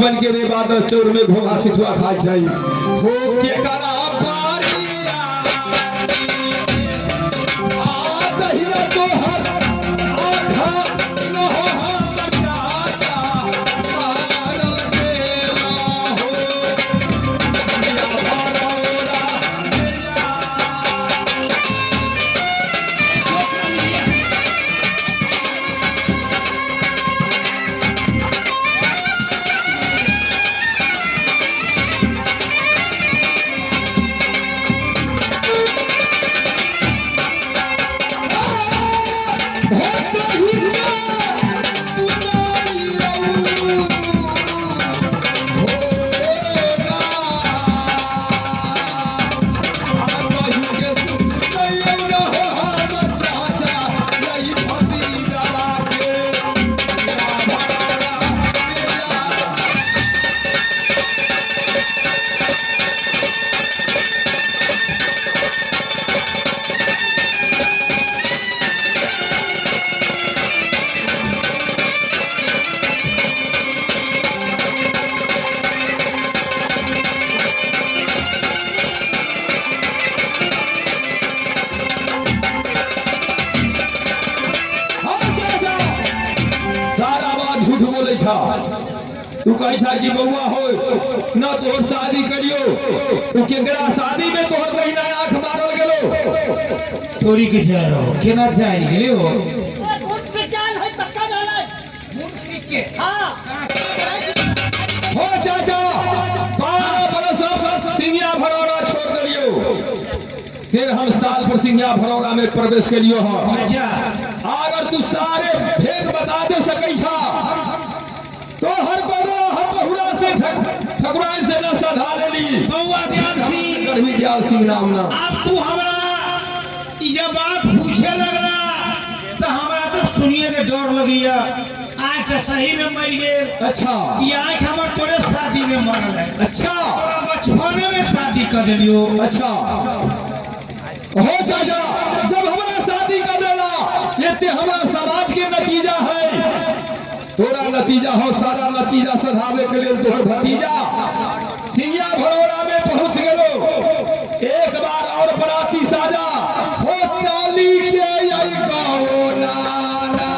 बन के रे बाद चोर में घोगा सिठवा खा जाई हो के करा पारिया आ दहिरा तो हर आखा न हो हम चाचा मारल देवा हो या भरौरा तू कही था कि बउआ हो न तोहर शादी करियो तू केकरा शादी में तोहर कहीं ना आंख मारल गेलो चोरी के जा रहो केना जाय गेलियो मुंड से जान है पक्का डाला मुंड सीख के हां हो चाचा 12 बरस तक सिंगिया भरौरा छोड़ दिलियो फिर हम साल पर सिंगिया भरौरा में प्रवेश करियो हो अच्छा अगर तू सारे भेद बता दे सकै छा तो हर बदला हम बहुरा से ठकुराई से न सधा लेली बउआ दयाल सिंह गढ़वी दयाल सिंह नाम ना अब तू हमरा ई जब बात पूछे लगला तो हमरा तो सुनिए के डर लगिया आंख से सही में मर गेल अच्छा ई आंख हमर तोरे शादी में मरल है अच्छा तोरा बचपने में शादी कर दिलियो अच्छा हो चाचा जब हमरा शादी कर देला ये हमरा समाज के नतीजा है तोरा नतीजा हो सारा नतीजा सधावे के लिए तोहर भतीजा सिंगिया भरौरा में पहुंच गेलो एक बार और बराती साजा हो चाली के आई कहो नाना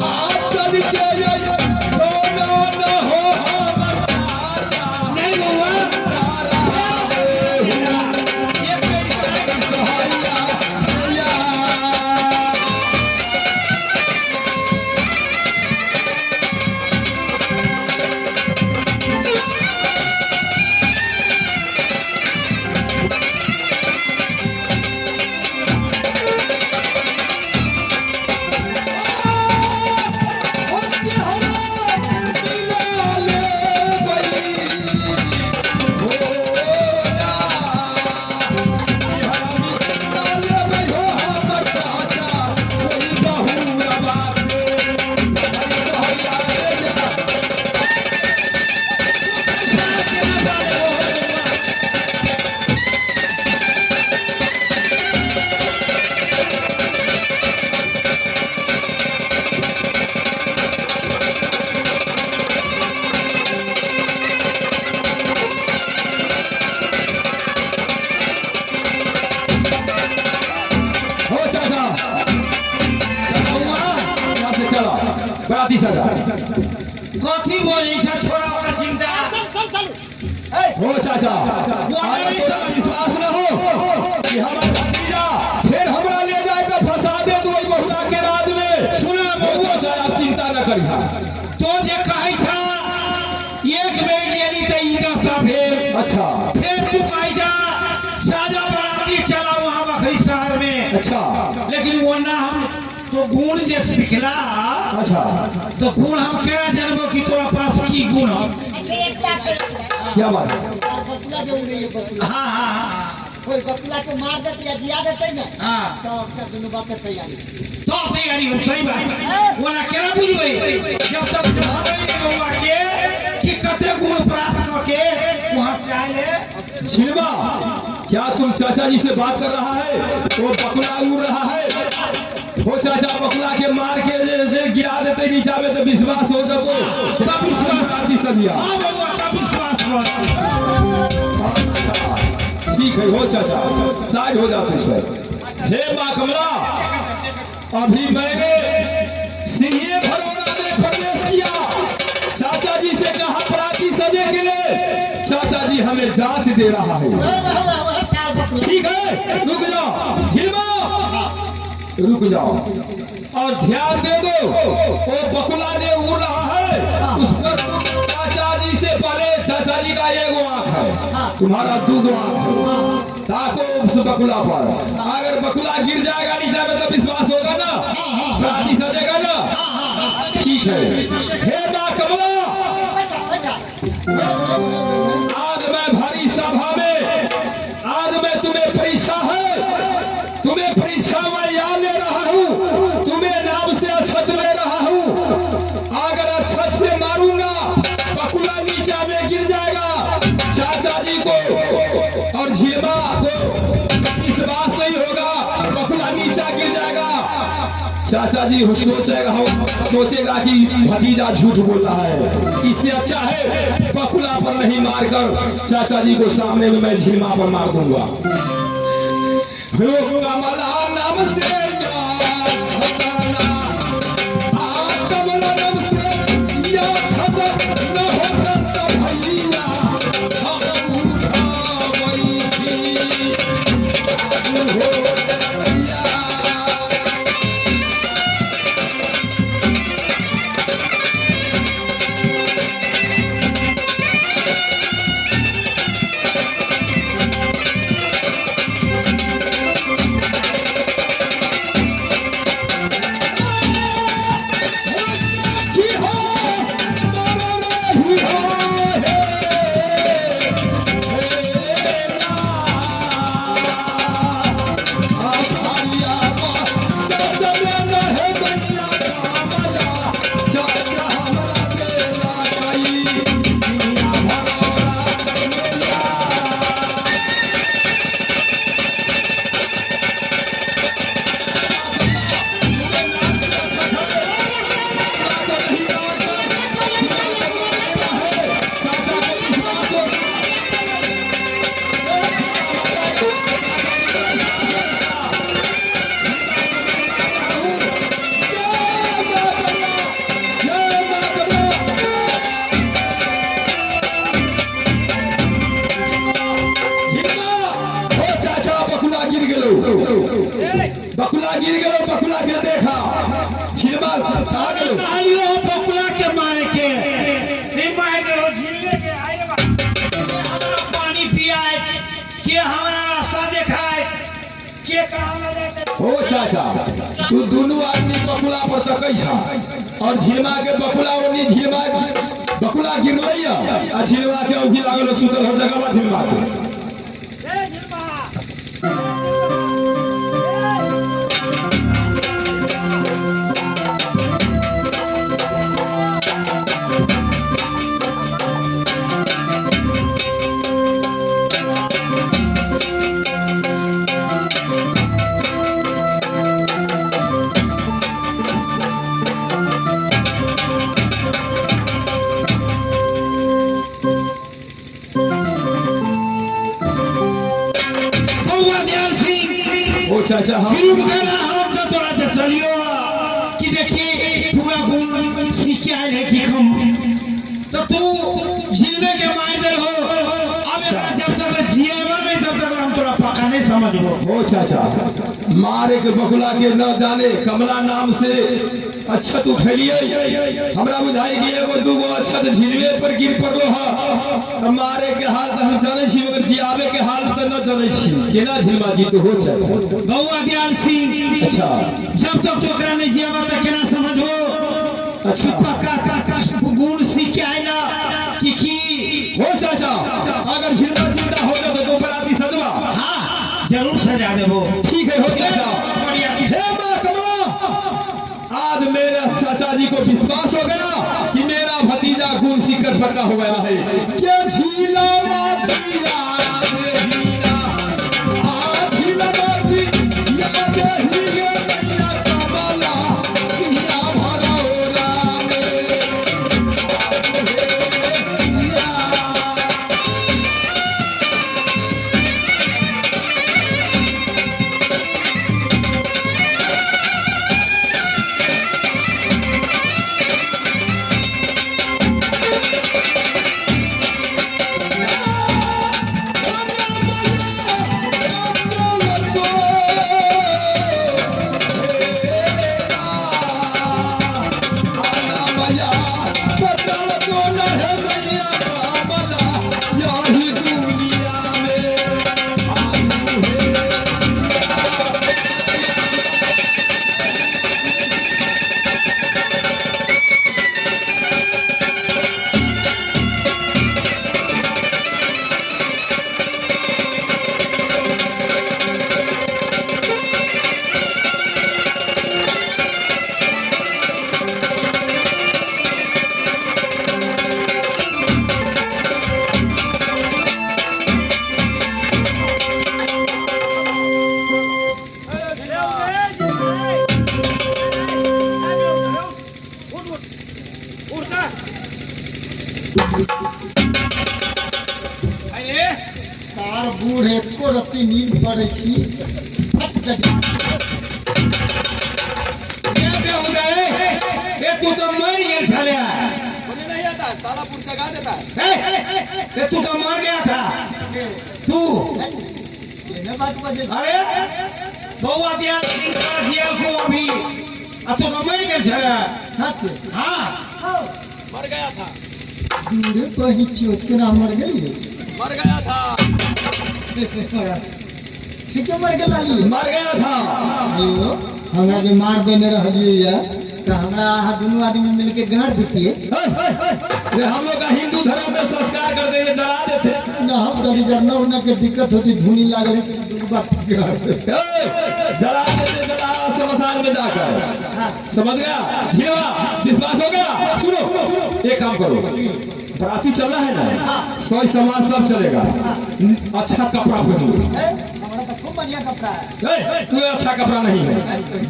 आ चली के आई कोनो न हो हमर चाचा नहीं बउआ तारा देहुआ ये मेरी कहानी सहाया सैया बराती सदा कथी बोली छ छोरा वाला चिंता चल चल हो चाचा अगर तोरा विश्वास न हो कि हमारा भतीजा फिर हमरा ले जाए तो फंसा दे तू वही बहुरा के राज में सुना बउआ चाहे आप चिंता न करिहा तो जे कहै छ एक बेर गेली त ई दशा भेल अच्छा फिर तू कहै छ साजा बराती चला वहां बखरी शहर में अच्छा लेकिन वो ना हम तो गुण जे सिखला अच्छा तो गुण हम क्या जानबो कि तोरा पास की गुण है एक बात क्या बात है बतला जो नहीं है बतला हाँ हाँ हाँ कोई बतला के मार देते या दिया देते ना हाँ तो अपना दोनों बात की तैयारी तो तैयारी हो सही बात वना केना बुझबै जब तक खबर नहीं बउआ के कि कते गुण प्राप्त करके वहां से आए छिलवा क्या तुम चाचा जी से बात कर रहा है वो बकुला उड़ रहा है वो चाचा बकुला के मार के जैसे गिरा देते नीचा में तो विश्वास हो जातो तब विश्वास आती सदिया। हाँ बउआ तब विश्वास करती। अच्छा ठीक है हो चाचा साइड हो जाते सर। हे माँ कमला अभी मैंने सिंहिए भरौरा में प्रवेश किया। चाचा जी से कहा पराती सजे के लिए चाचा जी हमें जांच दे रहा है। ठीक है रुक जाओ झिलमा रुक जाओ और ध्यान दे दो वो बकुला जो उड़ रहा है उस पर चाचा जी से पहले चाचा जी का एगो आंख है तुम्हारा दूगो आंख है। ताको उस बकुला पर अगर बकुला गिर जाएगा नीचे में तो विश्वास होगा ना राती सजेगा ना। ठीक है हे माँ कमला आज मैं भरी सभा में आज मैं तुम्हें परीक्षा है तुम्हें परीक्षा में याद ले रहा हूँ तुम्हें नाम से अक्षत ले रहा हूँ। अगर अक्षत से मारूंगा बकुला नीचा में गिर जाएगा चाचा जी को और झिलमा को विश्वास नहीं होगा बकुला नीचा गिर जाएगा। चाचा जी सोचेगा कि भतीजा झूठ बोल रहा है इससे अच्छा है बकुला पर नहीं मारकर चाचा जी को सामने में मैं झिलमा पर मार दूंगा। कमला नाम से कमला नाम से या छत न हो चंद भैया हम उठावई छी हो भैया। बकुला गिर गए बकुला के देखा झिलमा कहा गए कहानियों बकुला के मारे के मार दे झिलने के आए हमारा पानी पियाए के हमारा रास्ता दिखाए के कहां ले जाते हो चाचा तू दोनों आदमी बकुला पर तकै छा और झिलमा के बकुला ओनी झिलमा बकुला गिरलैया आ झिलमा के औखी लागल सुतल हो जगह झिलमा के ए झिलमा चाचा हम तो तोरा तो चलियो कि देखिए पूरा गुण सीख आए है कि हम तो तू झिलमे के मार दे हो अब जब तक जिएगा नहीं तब तक हम तोरा पका नहीं समझबो। हो चाचा मारे के बकुला के न जाने कमला नाम से अक्षत उठलिए हमरा बुझाई कि एगो दूगो अक्षत झिलवे पर गिर पड़लो ह मारे के हाल त हम जाने छी मगर जियावे के हाल त न जाने छी केना झिलमा जी तो हो चाचा बउआ दयाल सिंह अच्छा जब तक तोकरा नहीं जियावा त केना समझो अच्छा पक्का गुण सीख आएला कि हो चाचा अगर झिलमा जिंदा हो जाए तो बराती सजवा हाँ जरूर सजा देबो। ठीक है हो चाचा हे मां कमला आज मेरे चाचा जी को विश्वास हो गया कि मेरा भतीजा गुण सीकर पक्का हो गया है क्या झीला माचिया हीरा आ झीला माची याद ही मैया कमला सिंहिया भराओ अरे तार बूढ़ एको रत्ती नींद पड़े छी फट के जा। ये बेहुदा है ये तू तो मर गेल छले मुझे नहीं आता सालापुर जगा देता है। ये तू तो मर गया था तू ये न बात बजे अरे बउआ दिया जिया को अभी अब तो मर गेल छले सच हां मर गया था दूरे पही चोट के ना मर गई मर गया था ठीक है मर गई मर गया था। आयो हमरा जे मार देने रहलिए या तो हमरा दोनों आदमी मिलके गाड़ देतिए ये हम लोग का हिंदू धर्म में संस्कार कर देंगे जला देते। ना हम कभी जरना उड़ना के दिक्कत होती धुनी लागले तो बात गाड़ देते। जला देते जला शमशान में जाकर समझ गया धीरवा विश्वास हो गया। सुनो एक काम करो बराती चलना है ना सही समाज सब चलेगा। अच्छा कपड़ा पहनो हमारा तो खूब बढ़िया कपड़ा है। तू अच्छा कपड़ा नहीं है।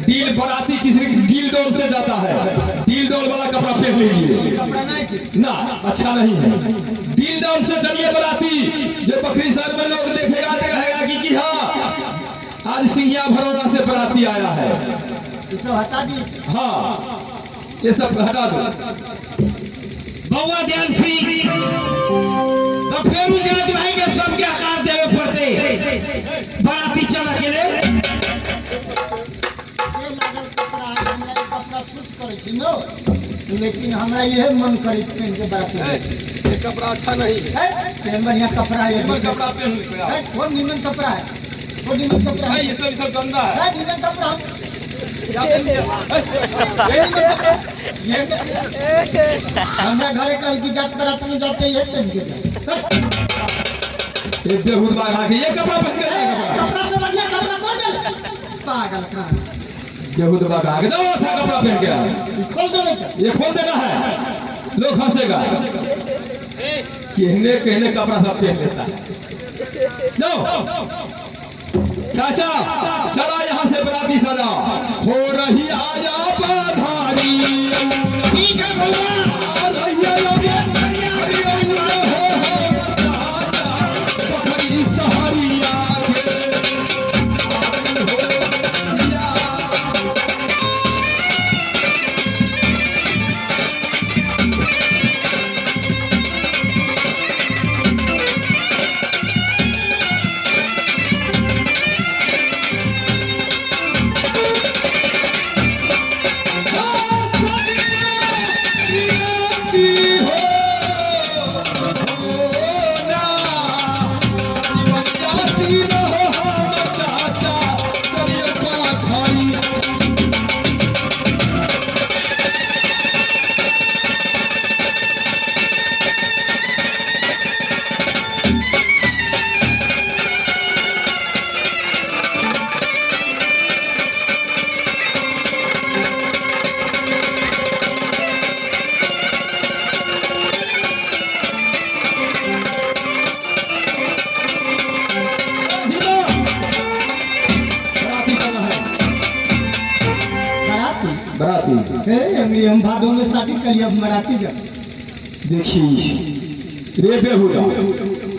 डील बराती किसी डील डोल से जाता है डील डोल वाला कपड़ा पहन लीजिए कपड़ा नहीं ठीक ना अच्छा नहीं है। डील डोल से चलिए बराती जो बकरी शहर में लोग देखेगा तो कहेगा कि हाँ आज सिंहिया भरौरा से बराती आया है। ये सब हटा दी। हाँ ये सब हटा दो। बउआ ध्यान सिंह तो फिर जात भाई के सबके आकार देवे पड़ते बाराती चला के ले ये लागल कपड़ा है हमरा के कपड़ा सूट करे छी नो लेकिन हमरा यह मन करे पहन के बाराती ये कपड़ा अच्छा नहीं है। है पहन बढ़िया कपड़ा है निमन कपड़ा पहन लीजिए। है वो निमन कपड़ा है वो निमन कपड़ा है ये सब गंदा है। है निमन कपड़ा क्या पहन लिया? ये निमन कपड़ा। ये हमरा घरे कल की जात बारात में जाते ये पहन के जाते। ये बेहुद बाग आके ये कपड़ा पहन के जाएगा। कपड़ा से बढ़िया कपड़ा कौन डाले पागल का बेहुद बाग आके जाओ अच्छा कपड़ा पहन के आओ। खोल दो बेटा ये खोल देना है लोग हंसेगा। कहने कहने कपड़ा सब पहन लेता है। जाओ चाचा चला यहाँ से बराती सजा हो रही आया बाधारी। ठीक है बउआ आ रही है लगे चाचा पखड़ी सहारिया के बराती हम भादों में शादी करिए अब मराठी जा देखिए रे बेहुदा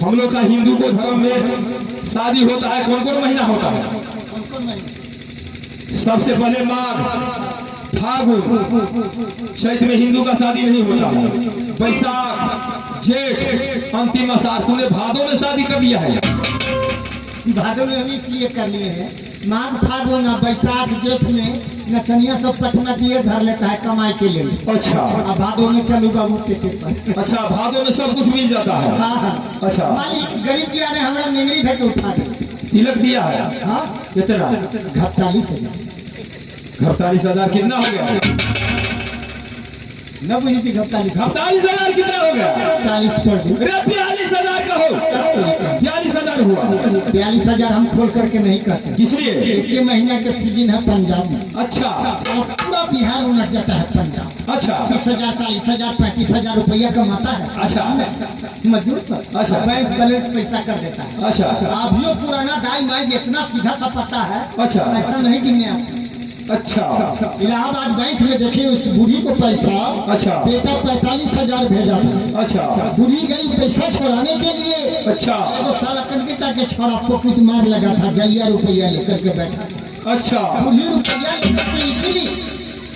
हम लोग का हिंदू को धर्म में शादी होता है कौन कौन महीना होता है? कौन महीना सबसे पहले माघ फागुन चैत में हिंदू का शादी नहीं होता है। बैसाख जेठ अंतिम आषाढ़। तूने भादों में शादी कर लिया है। भादों में हम इसलिए कर लिए हैं माघ फागुन और बैसाख जेठ में नचनिया सब पटना दिए धर लेता है कमाई के लिए। अच्छा अब भादों में चलू बाबू पेटे पर। अच्छा भादों में सब कुछ मिल जाता है। हाँ हाँ अच्छा मालिक गरीब दिया ने हमरा निंगरी ढके उठा दे। तिलक दिया है हाँ कितना? 48,000 48,000 कितना हो गया? न बुझी थी 48,000 कितना हो गया? 40 पर दो। अरे 42,000 का हो। तब तो निकाल 42,000 हुआ। 42,000 हम खोल करके नहीं कहते। किस लिए? एक के महीना के सीजन है पंजाब में अच्छा और पूरा बिहार उनट जाता है पंजाब। अच्छा 30,000 40,000 35,000 रुपया कमाता है। अच्छा मजदूर सब अच्छा। बैंक बैलेंस पैसा कर देता है। अच्छा अभियो पुराना दाई माई इतना सीधा सा पता है अच्छा। ऐसा नहीं गिनने आता। अच्छा इलाहाबाद बैंक में देखे उस बूढ़ी को पैसा, अच्छा बेटा 45,000 भेजा था। अच्छा बूढ़ी गई पैसा छोड़ाने के लिए, अच्छा एगो साला कनकेटा के छोड़ा पॉकेट मार लगा था, जलिया रुपया लेकर के बैठा था। अच्छा बूढ़ी रुपया लेकर के निकली,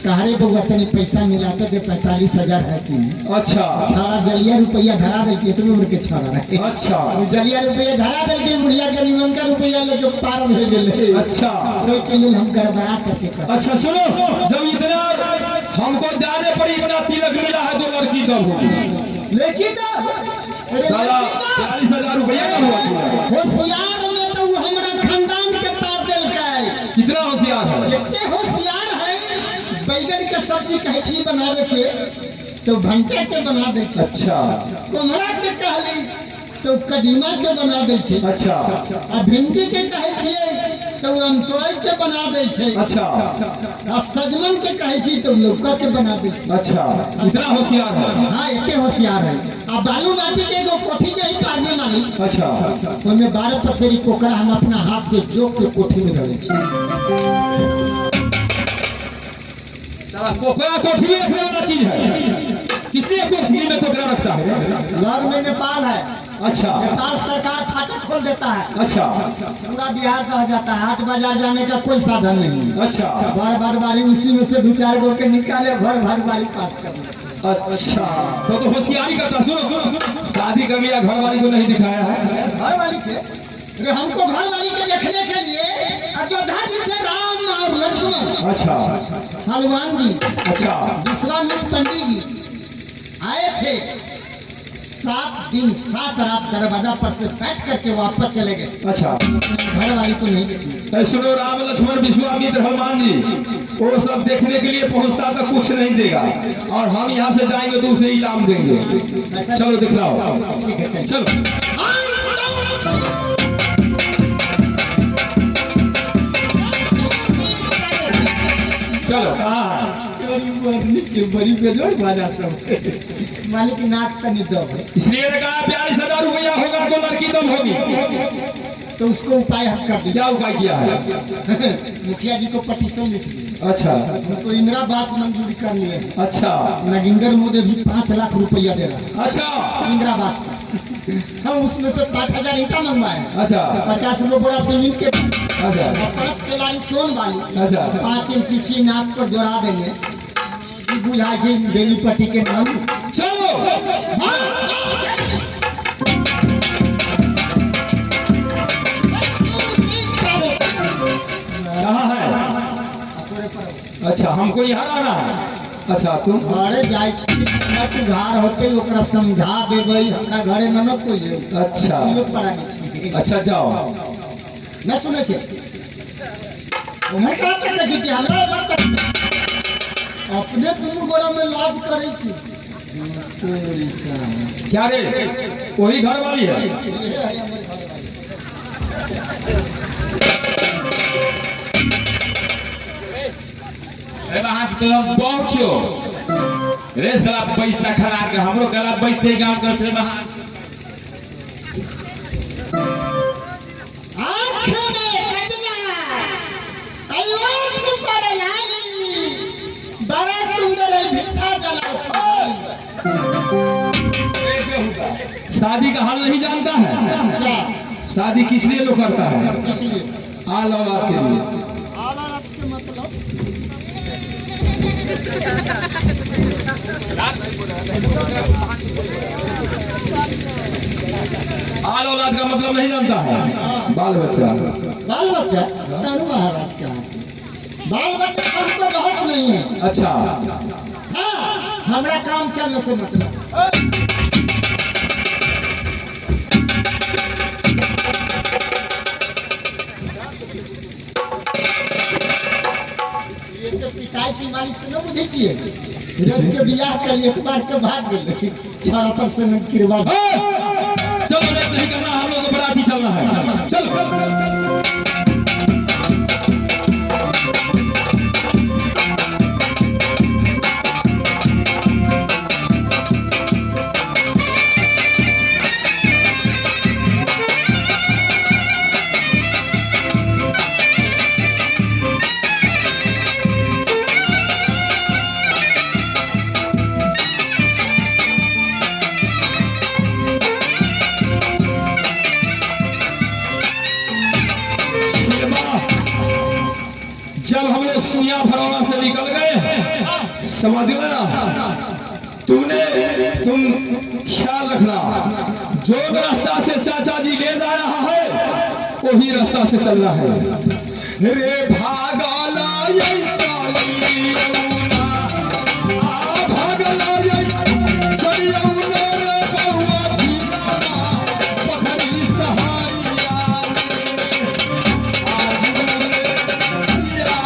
कहा बउआ तनी पैसा मिलाते दे 45,000 है कि अच्छा छाड़ा जलिया रुपया धरा दे के, इतने उम्र के छाड़ा रहे। अच्छा वो जलिया रुपया धरा दे के बुढ़िया के निमन का रुपया लेके पार भेज दिले। अच्छा तो के लिए हम गड़बड़ा करके कर। अच्छा सुनो, जब इतना हमको जाने पर इतना तिलक मिला है तो लड़की दब होगी, लेकिन साला 40,000 रुपया का हुआ पूरा। होशियार में तो वो हमारा खानदान के तार दिल का कितना होशियार है, इतने होशियार है। बैगन के सब्जी कहे छी बनावे के तो भंटे के बना दे छे। अच्छा कोमड़ा के कहली तो कदीमा के बना दे छे। अच्छा आ भिंडी के कहे छिए तो रमतोई के बना दे छे। अच्छा आ सजमन के कहे छी तो लौका के बना दे छे। अच्छा इतना होशियार है। हाँ इतने होशियार है। आ बालू माटी के एगो कोठी जाई पारने वाली, अच्छा उसमें 12 पसेरी कोकरा हम अपना हाथ से जोक के कोठी में डाले छे। कोकरा कोठी में रखने वाला चीज है, किसने कोठी में कोकरा रखता है? लग में नेपाल है, अच्छा नेपाल सरकार फाटक खोल देता है, अच्छा पूरा बिहार दह जाता है, हाट बाजार जाने का कोई साधन नहीं। अच्छा घर भर बारी उसी में से 2-4 गो के निकाले, घर भर बारी पास कर ले। अच्छा तो होशियारी करता। सुनो, शादी कर लिया, घर वाली को नहीं दिखाया है। घर वाली के अरे हमको घर वाली के देखने के लिए अयोध्या जी से राम और लक्ष्मण, अच्छा हनुमान जी, अच्छा विश्वामित्र पंडित जी आए थे। 7 दिन 7 रात दरवाजा पर से बैठ करके वापस चले गए। अच्छा घर वाली को नहीं देखी। सुनो, राम लक्ष्मण विश्वामित्र हनुमान जी वो सब देखने के लिए पहुंचता तो कुछ नहीं देगा, और हम यहाँ से जाएंगे तो उसे इनाम देंगे। चलो दिखलाओ, ठीक है चल। चलो चलो कहाँ के बड़ी बेजोड़ बाजा सब मालिक नाक तनी दब है, इसलिए ने कहा 42,000 रुपया होगा तो लड़की दम होगी। तो उसको उपाय हम कर दिया। क्या उपाय किया है? मुखिया जी को पटिशन लिख दिया, अच्छा उनको इंदिरा आवास मंजूरी कर लिए। अच्छा नगिंदर मोदी भी 5 लाख रुपया दे रहा है अच्छा इंदिरा आवास का। हम उसमें से 5,000 ईंटा मंगवाए, अच्छा 50 गो बोरा सीमेंट के, अच्छा और 5 केलाड़ी सोन वाली, अच्छा 5 इंच चीची नाक पर जोड़ा देंगे। बुझाई छै बेनीपट्टी के नाम। चलो कहाँ है? अच्छा हमको यहाँ आना है। अच्छा तुम घरे जाय छी, तू घर होते ओकरा समझा देबै, हमरा घरे न कोई है। अच्छा लोग पड़ा के छी। अच्छा जाओ न सुने छे उम्र कहाँ तक है जी हमरा उम्र तक अपने दुनू गोरा में लाज करे छी। तोरी का क्या रे, वही घर वाली है? ये है हमर घर वाली। अरे वहाँ तो लोग पहुँचो रे साला बैठता खराब के हमरो गला बैठते काम करते वहाँ। आँख में कजला, आँख पर लाली, बड़ा सुंदर है भिट्ठा जला। शादी का हाल नहीं जानता है? क्या शादी किस लिए लोग करता है? इसलिए आल औलाद के लिए। आला आपके मतलब आल औलाद का मतलब नहीं जानता है? बाल बच्चा। बाल बच्चा तारू महाराज का बाल बच्चा हमको बहस नहीं है। अच्छा हाँ हमरा काम चलने से मतलब। ये तो पिताजी मालिक से न बुझे छिए, रोज के बियाह के एक बार के भाग गेल छोड़ा पर से न किरवा। चलो लेट नहीं करना, हम लोग को बराती चलना है। चलो समझ लेना। तुम ख्याल रखना, जो रास्ता से चाचा जी ले जा रहा है वही रास्ता से चलना है। रे भागला ये चलियौना, आ भागला ये चलियौना रे बउआ झिलना, पखरी सहारिया में आज रे या।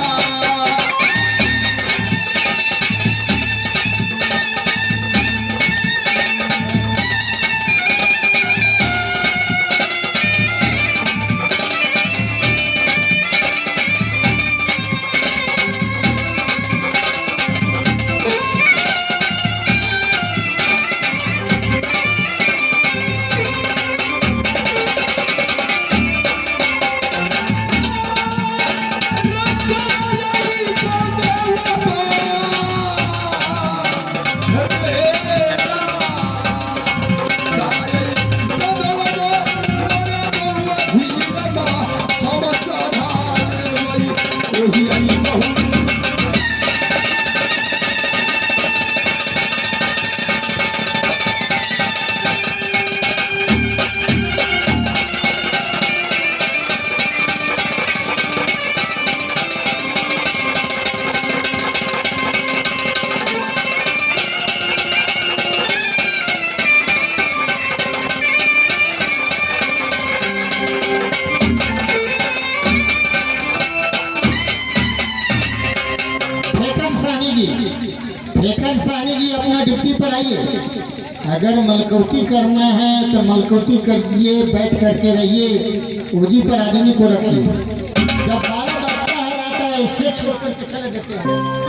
फेकर साहनी जी अपना ड्यूटी पर आइए। अगर मलकौती करना है तो मलकौती करिए, बैठ करके रहिए, ओजी पर आदमी को रखिए। जब 12 बजता है रात है स्टेज छोड़ करके चले देते हैं।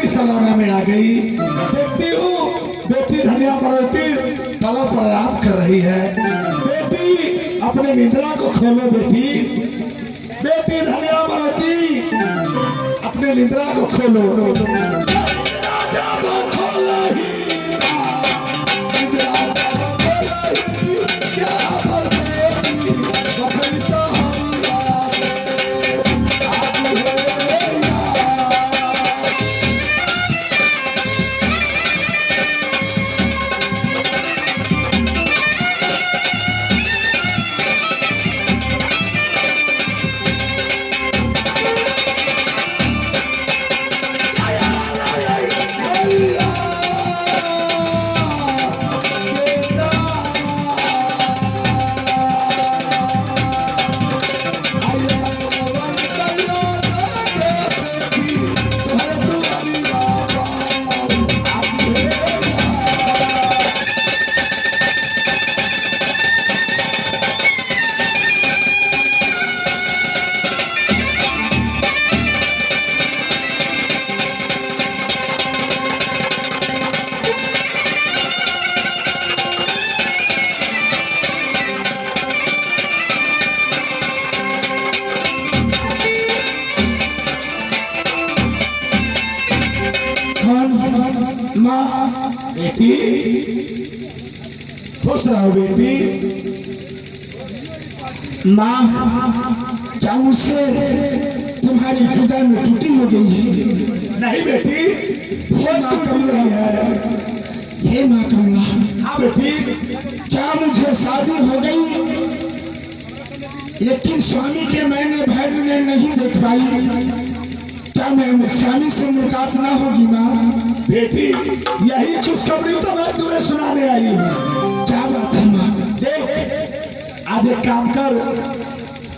सलाना में आ गई। देखती हूँ बेटी धनिया बरौती तलब पर आराम कर रही है। बेटी अपने निद्रा को खोलो, बेटी बेटी धनिया बरौती अपने निद्रा को खोलो। बेटी खुश रहो बेटी। माँ क्या मुझसे तुम्हारी खुदा में टूटी हो गई है? नहीं बेटी, हे माँ कमला है, हे माँ कमला। हाँ बेटी, क्या मुझे शादी हो गई लेकिन स्वामी के मैंने भैर ने नहीं देख पाई? क्या मैं स्वामी से मुलाकात ना होगी माँ? बेटी यही खुशखबरी तो मैं तुम्हें सुनाने आई हूँ। क्या बात है माँ? देख, आज एक काम कर,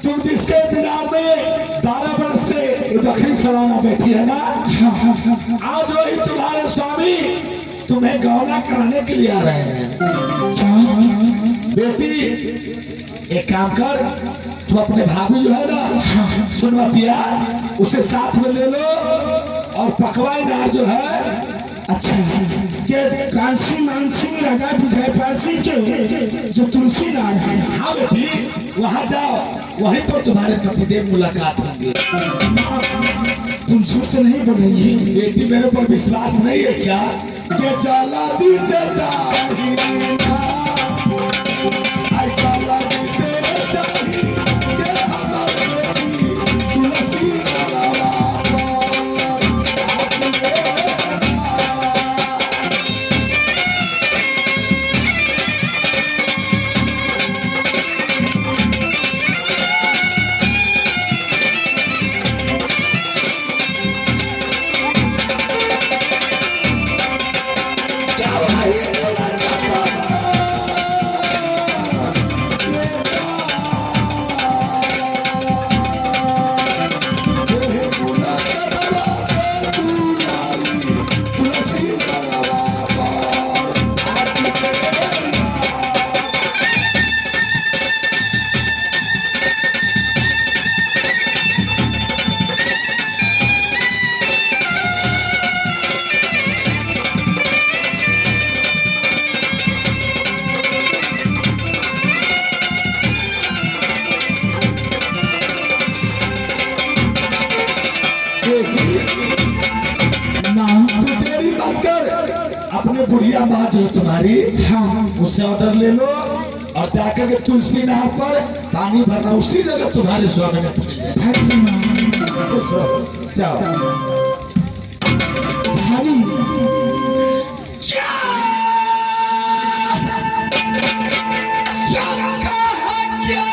तुम जिसके इंतजार में 12 बरस से ये बकरी सवाना बैठी है ना, आज वही तुम्हारे स्वामी तुम्हें गौना कराने के लिए आ रहे हैं। क्या बेटी एक काम कर, तुम अपने भाभी जो है ना सुनवतिया, उसे साथ में ले लो, और पकवाई नार जो है अच्छा के कांसी मानसिंह राजा विजय पारसी के जो तुलसी नार है। हाँ बेटी, वहाँ जाओ, वहीं पर तुम्हारे पतिदेव मुलाकात होंगे। तुम झूठ तो नहीं बोल रही है? बेटी मेरे पर विश्वास नहीं है क्या? के चालाती से चाहिए ना, आई चालाती से चाहिए, के हमारी बेटी तुलसी नारावा पर आती है ना। तू तेरी बात कर, अपने बुढ़िया माँ जो तुम्हारी, हाँ उससे ऑर्डर ले लो, और जाकर के तुलसी नहर पर पानी भरना, उसी जगह तुम्हारे स्वामी ने मिल जाए। भाभी माँ, खुश रहो, जाओ। भाभी क्या कहा क्या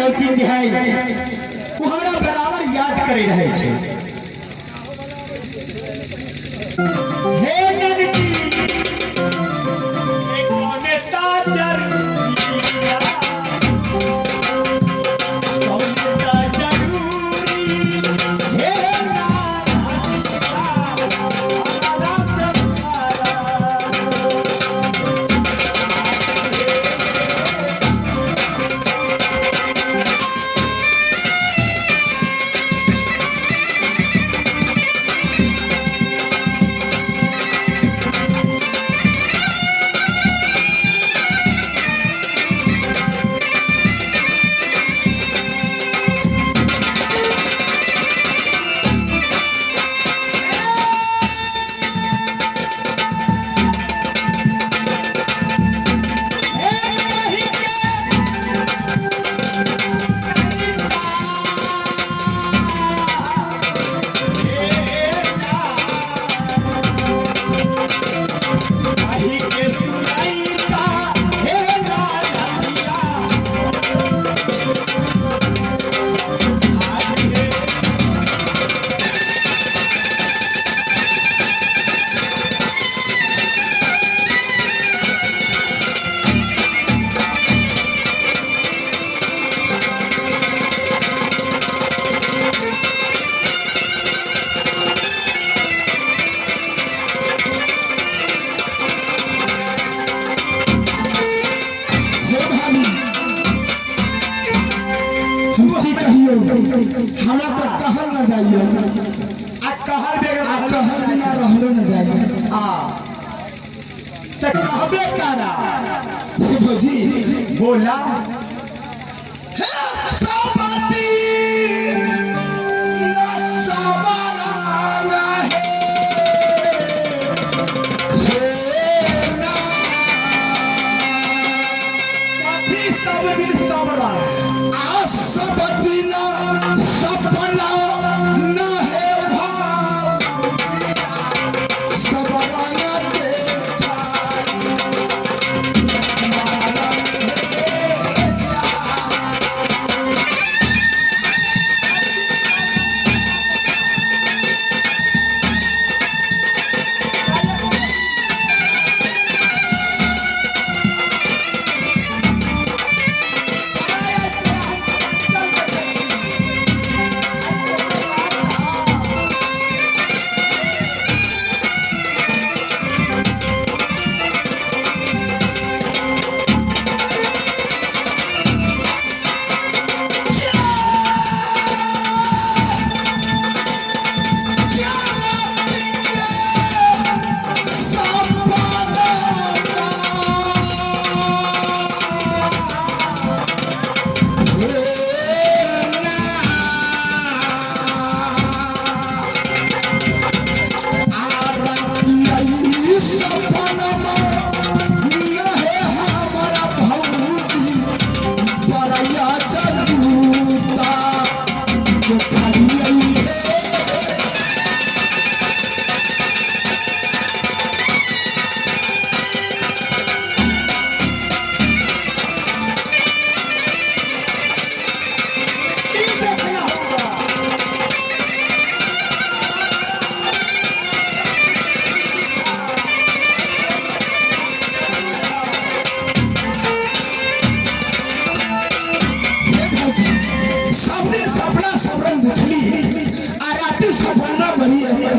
लड़की जे है वो हमरा बराबर याद करे रहे छे। हे ननकी ए कोने ताजर लिया कौन ता जरूरी हे हमरा तक कहल न जाइए आ कहल बेगर आ कहल बिना रहलो न जाइए आ त कहबे करा हे भौजी बोला हे सबती न सबराना हे ना कथी सब दिन सबरा आ सब दिन सपना न है भाव सबराना देखा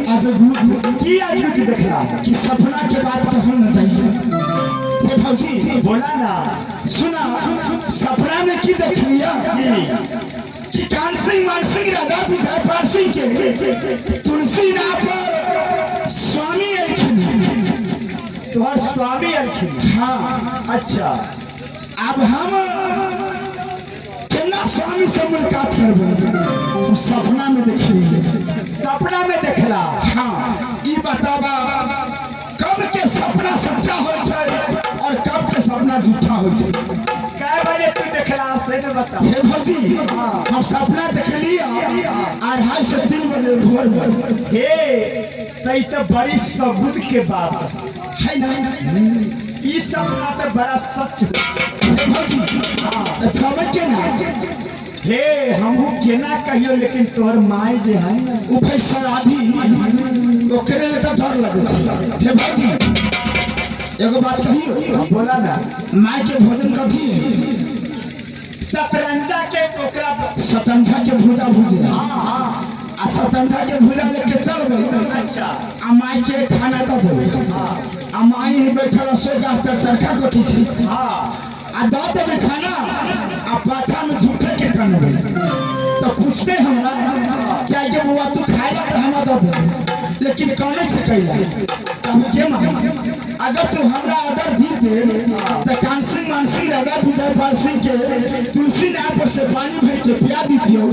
किया झूठ देखला कि सपना के बात कहल न जाइए। हे भौजी बोला ना सुना सपना में की देख लिया कि कान सिंह मान सिंह राजा विजयपाल सिंह के तुलसी ना पर स्वामी अखिन तोहर स्वामी अलखिन। हाँ अच्छा अब हम केना स्वामी से मुलाकात करबे हम सपना में देख लिए। सपना में देखला हाँ ई बतावा कब के सपना सच्चा हो और कब के सपना झूठा हो। कै बजे तू देखला से न बता। हे भौजी हम सपना देख लिया 2:30 से 3 बजे भोर में। हे तई तो बड़ी सबूत के बात है ना ई सपना तो बड़ा सच। हे भौजी तो छबे के ना हे हमहू केना कहियो लेकिन तोहर माय जे है ना उ भाई सराधी ओकरे ले तो डर लगे छै। हे भाईजी एगो बात कहियो, बोला ना। माय के भोजन कथी है? शतरंजा के ओकरा शतंजा के भुजा भुजे हाँ हाँ आ शतंजा के भुजा लेके चलबे। अच्छा आ माय के खाना दे देबे। आ माय ही बैठल सो गाछ तर चरखा कटी छै। हाँ आ दे देबे खाना आ पाछा में झूठे के कनबे। तो पूछते हमरा क्या के बुआ तू खाएगा तो हमरा दे दे, लेकिन कौन से कैला तब के माय अगर तू हमरा ऑर्डर दी दे तो कांसी मानसी राजा विजय पाल सिंह के तुलसी नाव पर से पानी भर के पिया दी दियो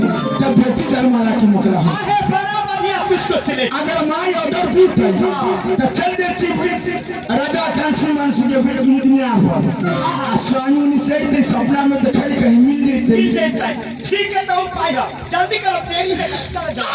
तब बेटी जरमाला की मुकला है। आहे बड़ा बढ़िया कुछ सोचले। अगर माय ऑर्डर दी दे तो चल दे छी राजा कांसी मानसी के दुनिया पर आ स्वामी से सपना में देखली कहीं मिल जैते। ठीक है तो उपाय जल्दी करो पेरी में चलो जाओ।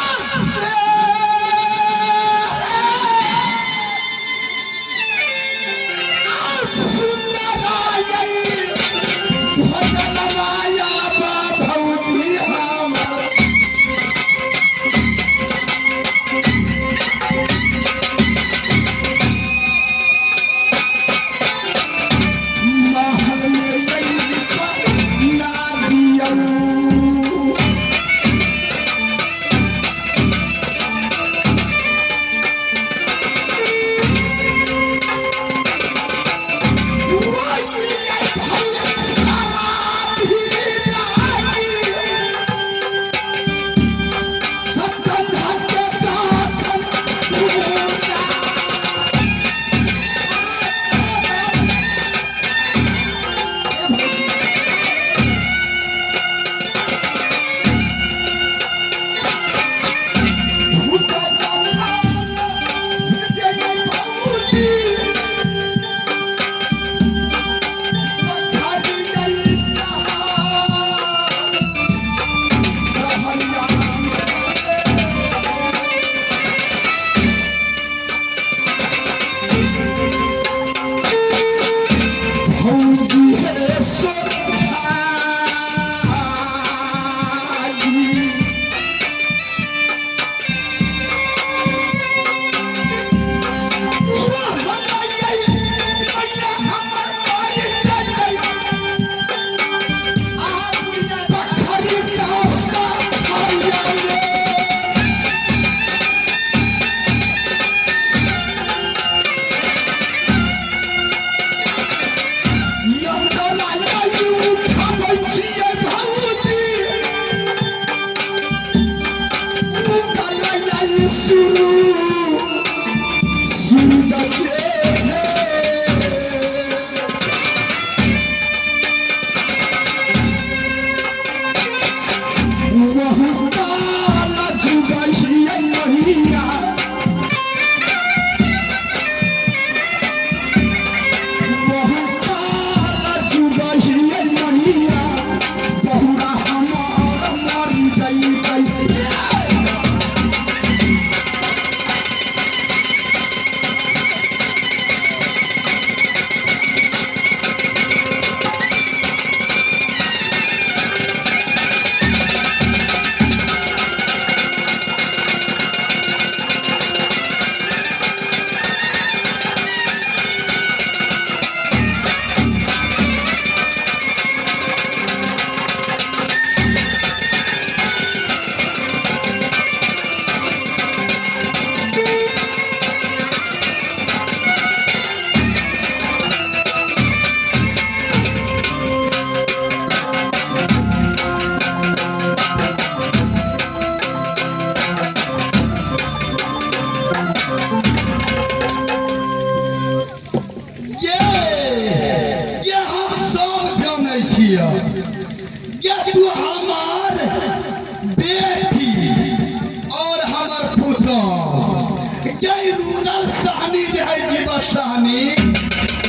सहनी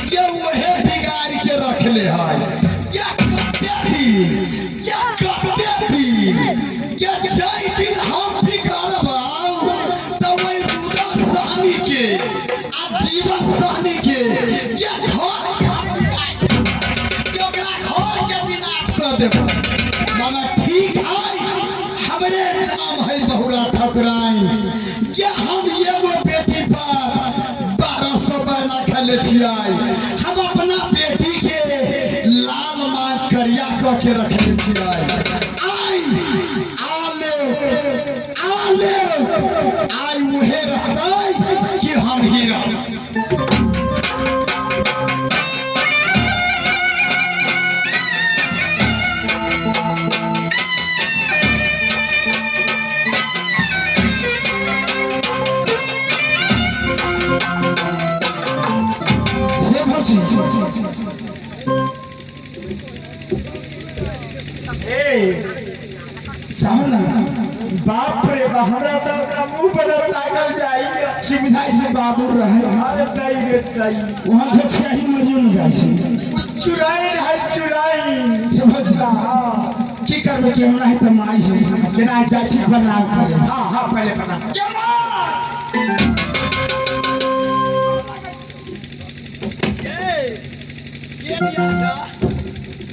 के वहे बिगाड़ के रखले है। क्या कते दिन क्या जय दिन हम बिगाड़बाऊ तो वही रुदल सहनी के आ जीवन सहनी के क्या घर के विनाश कर देबा। मगर ठीक है हमरे नाम है बहुरा ठकुराइन ये हम एगो बेटी पर 1200 बहना खेले छियै हम अपना बेटी के लाल मांग करिया क के रखले छियै आई उहे रहतै कि हम ही रहबै चाहो ना बाप रे बा हमरा तो ओकरा मुंह पर लागल जाई सुविधा से बहादुर रहे अरे नहीं रे नहीं वहां तो छही मरियो न जाय छै चुराई है चुराई से भजला की करबे के हमरा है त माई है केना जाय छै प्रणाम करे हां हां पहले प्रणाम के मां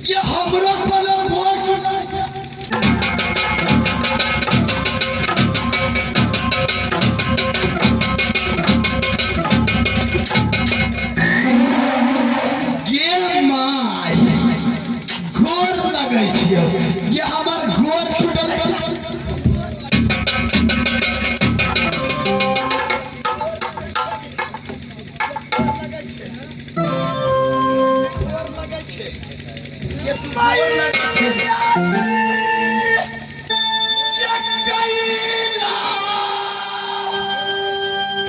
ये हमरो कोनो वोट ये हमार गोर छूटल है ये तुम्हारे लगे छे ये कइला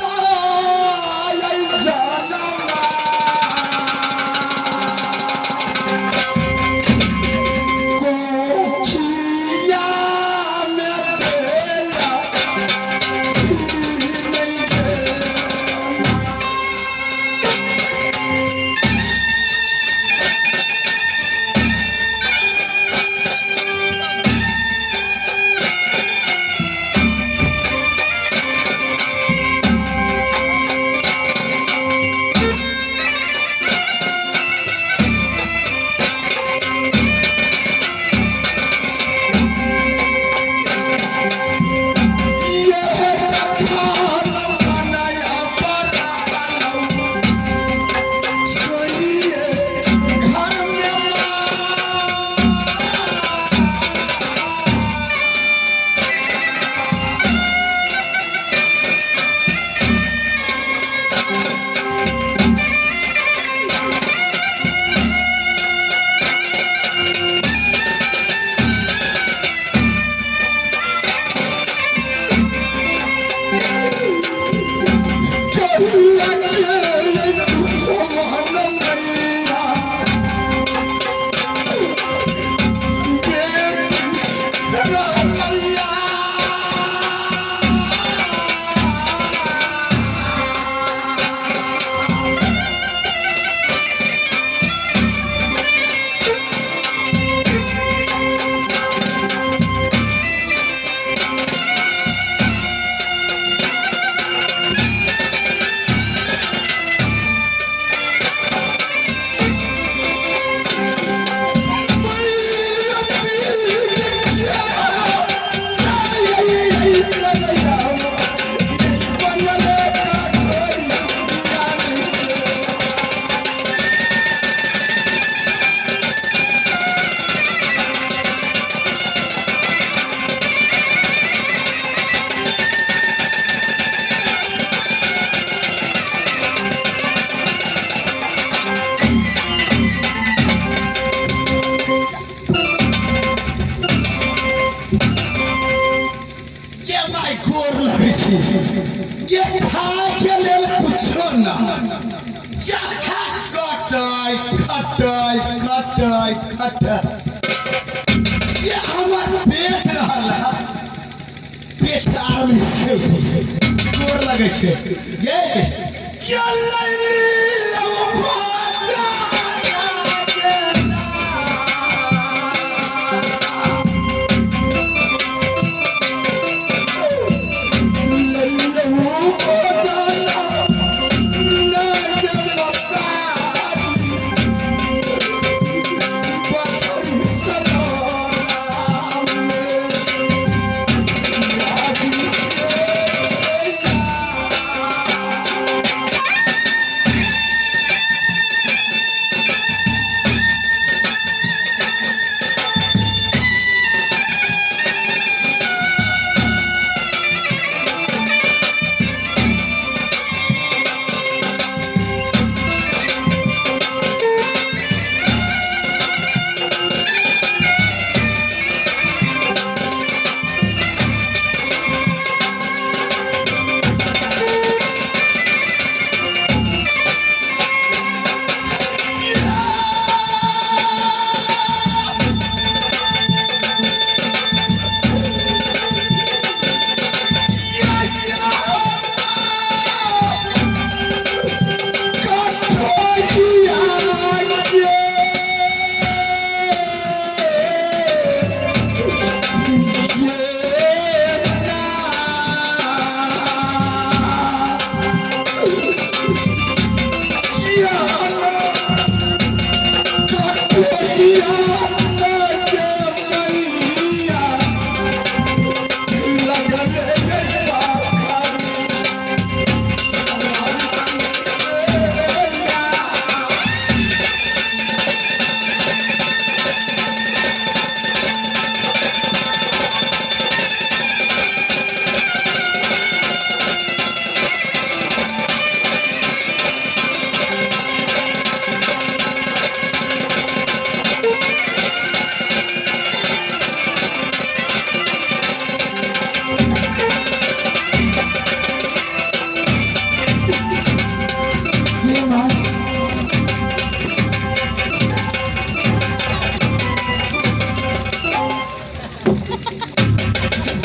ताई जाना ये खाए के लेल कुछो ना चखा कटाई खटाई खटाई खटाई ये हमार पेट रहला पेट आर में से गोर लगे छे ये क्या लैली भाजा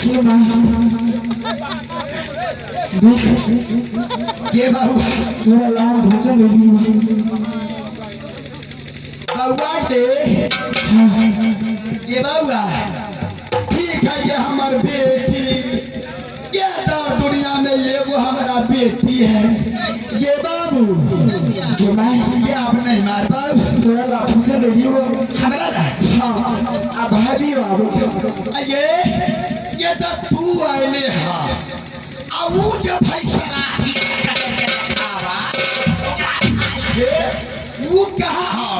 के माँ देख के बाबू तोरा लाम भोजन मिली बाबा के ये बाबा ठीक है ये हमार बेटी ये तो दुनिया में ये वो हमारा बेटी है ये बाबू के माँ ये आप नहीं मार बाबू तोरा लाम भोजन मिली हमारा ला हाँ अब भाभी आवे छे ये तो तू आइले हा आ वो जब भाई सराठी खावा ओकरा खाई के वो कहा हा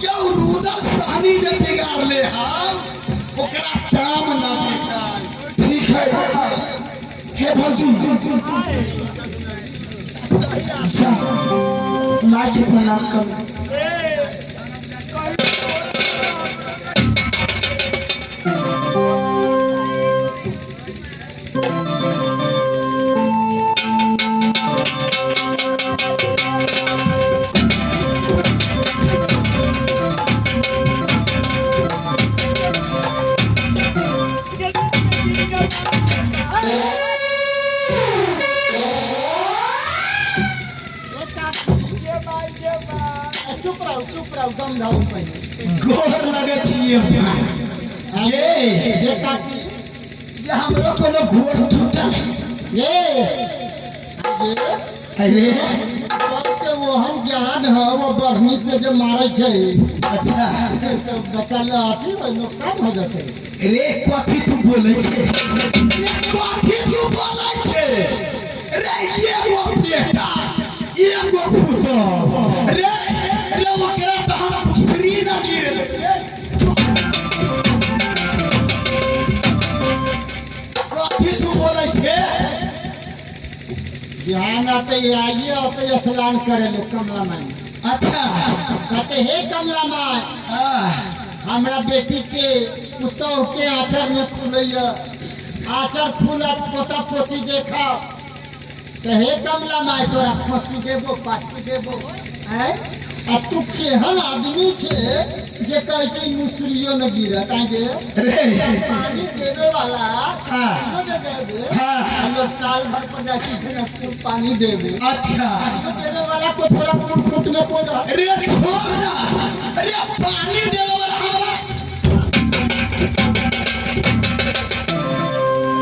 जो रुदल सहनी जब बिगाड़ ले हा ओकरा काम ना बिगाड़ ठीक है हे भौजी अच्छा माँ के प्रणाम कर चुप रहो दम धाऊ पहले गोर लगे छिए ये काकी ये हमरो कोनो घोड़ टूटल ये अरे के वहन जहान है वो बढ़नी से जो मारे छे अच्छा तो बच्चा ले आती है नुकसान हो जाते रे कथी तू बोले छे रे कथी तू बोले छे रे ये वो बेटा ये वो पुतो रे रे ओकरा तो हम मुसरी न गिर कथी तू बोले छे ध्यान आते आइए आते स्नान करे लो कमला माई अच्छा कहते हे कमला माई हमरा बेटी के पुतौह के आचर में खुलैया आचर खुलत पोता पोती देखा तो हे कमला माई तोरा फंसी देबो पाठी देबो हैं आ तू केहन आदमी छे जे कहै छै मुसरियो न गिरत आगे रे पानी देवे वाला हाँ। वो दे देबे हाँ। हम लोग साल भर पर जाती थे ना पानी देवे अच्छा तो देवे वाला को थोड़ा फुट में कोई रहा रे छोड़ ना रे पानी देवे वाला हमरा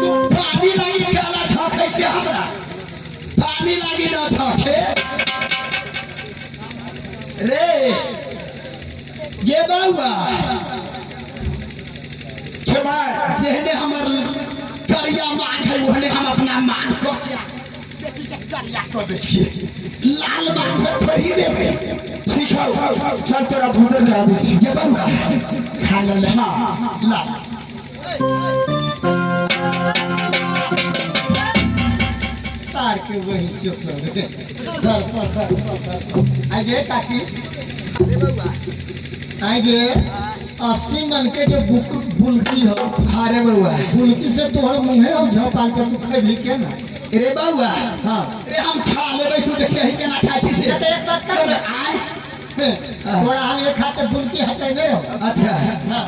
तू पानी लागी काला झोंकै छै हमरा पानी लागी न झोंके रे ये बाबा क्षमा जेहने हमर करिया मांग है ओहने हम अपना मान को क्या बेटी के करिया को दे छिए लाल मांग को थोड़ी देबे ठीक है चल तोरा भोजन करा दै छी ये बाबा खा ले हाँ ला तार के वही चुप आगे काकी आगे 80 मन के जो बुलकी हो हारे बउआ बुलकी से तोहर मुंहे हो झपाल के तू खैबी के ना रे बउआ हाँ रे हम खा लेबै तू देखिए ही केना खाइ छी से तो एक बात कर आए थोड़ा हम ये खाते बुलकी हटे नहीं रहो अच्छा हाँ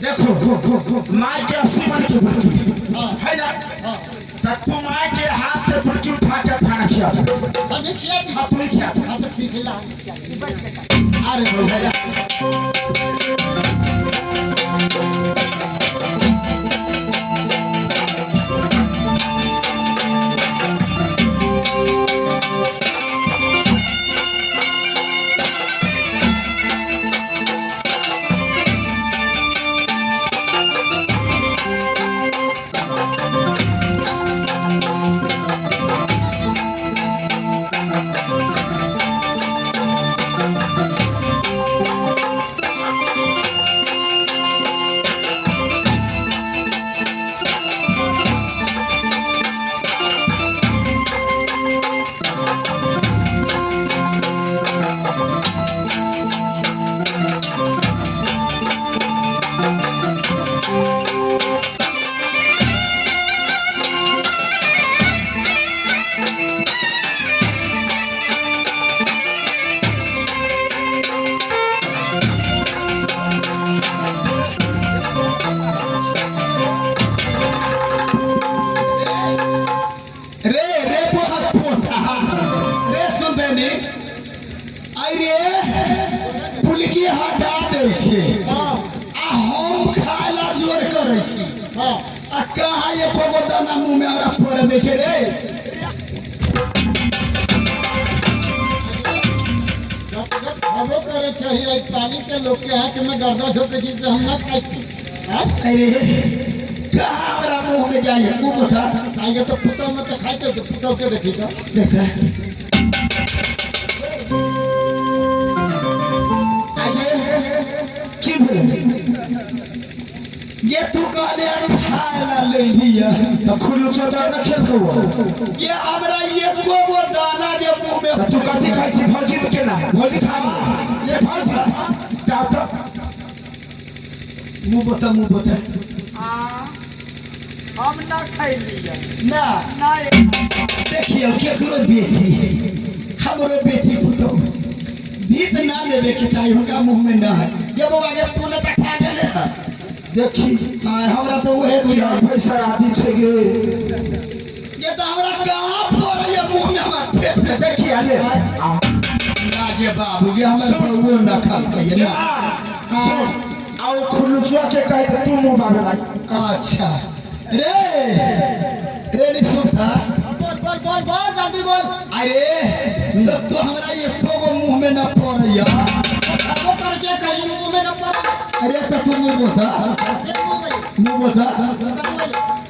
देखो माँ के 80 मन की बुलकी हाँ है ना हाँ तब तू माँ के हाथ से बुलकी उठा के खाना खिया दे हमें खिया दी हाँ तू ही खिया दे हाँ तो ठीक है ला बैठ के अरे बउआ छी हाँ आ कहाँ एको गो दाना मुंह में हमरा फोड़ दे छे रे खबो करे चाहिए पाली के लोग के हाथ में गर्दा झोंके चीज हम ना खाई थी हाँ अरे कहाँ हमरा मुंह में जाए मुंह बता आइए तो पुतौ में तो खाई तो पुतौ के देखी तो देखा आगे की बोले ये तू कहले खाला ले लिया तो खुल्लू चोतरा न खेल को ये हमरा एको गो दाना जे मुंह में तू कथी खाई छी भौजी तो केना भौजी खा ये भौजी जाओ तो मुंह बता हम ना खैलिए ना ना देखियो केकरो बेटी हमरो बेटी पुतो भीत ना लेवे के चाहिए हुनका मुंह में ना है ये बाबा के तू न तक खा गेले है देखी हां हमरा तो वहे बुझा पैसा आदि छे गे ये तो हमरा कहां फोड़ ये मुंह में हमर पेट पे देखी आले ना जे बाबू ये हमर बउओ न खा के ना सुन आओ खुल्लू चुआ के कहे तो तू मुंह बाबे लागी अच्छा रे रे सुनता बोल जल्दी बोल अरे तो तू हमरा एको गो मुंह में न पड़ैया खबो करे के कहीं मुंह में न पड़ अरे तो तू मुंह बता मुंह बता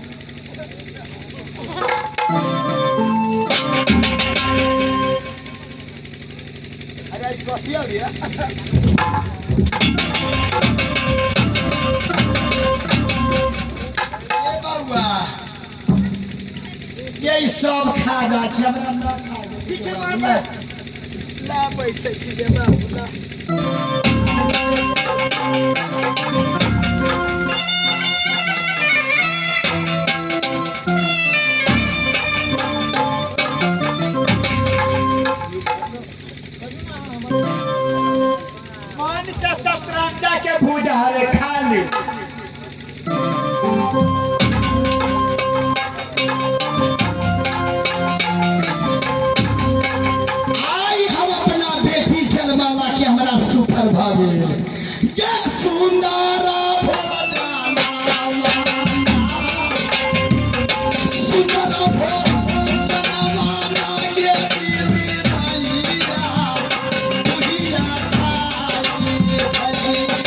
अरे कथिया भैया ए बउआ यही सब खा जा छै हमरा न खा ठीक है बाबा ला बैठे छी रे बाबू ला मन से शतरंजा के भूजा हरे खा ली आई हम अपना बेटी जलमाला के हमरा सुपर भागे के सुंदर भोजना सुंदर भोजना के दीदी भैया बुढ़िया खाई छली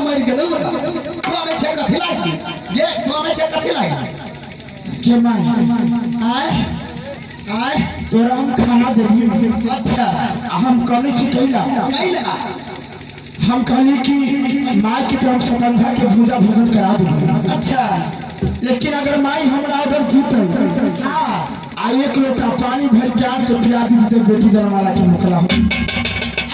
मर गेल तोरे छे कथि लागी ये तोरे छे कथि लागी के माई आय आय तोरा हम खाना देली अच्छा हम कहली छी कैला कैला हम कहली कि माई के तो हम शतंजा के भूजा भोजन करा देली अच्छा लेकिन अगर माई हमरा ऑर्डर दीते हां आ एक लोटा पानी भर के आन के पिया दी तो बेटी जनमाला के मोकला हो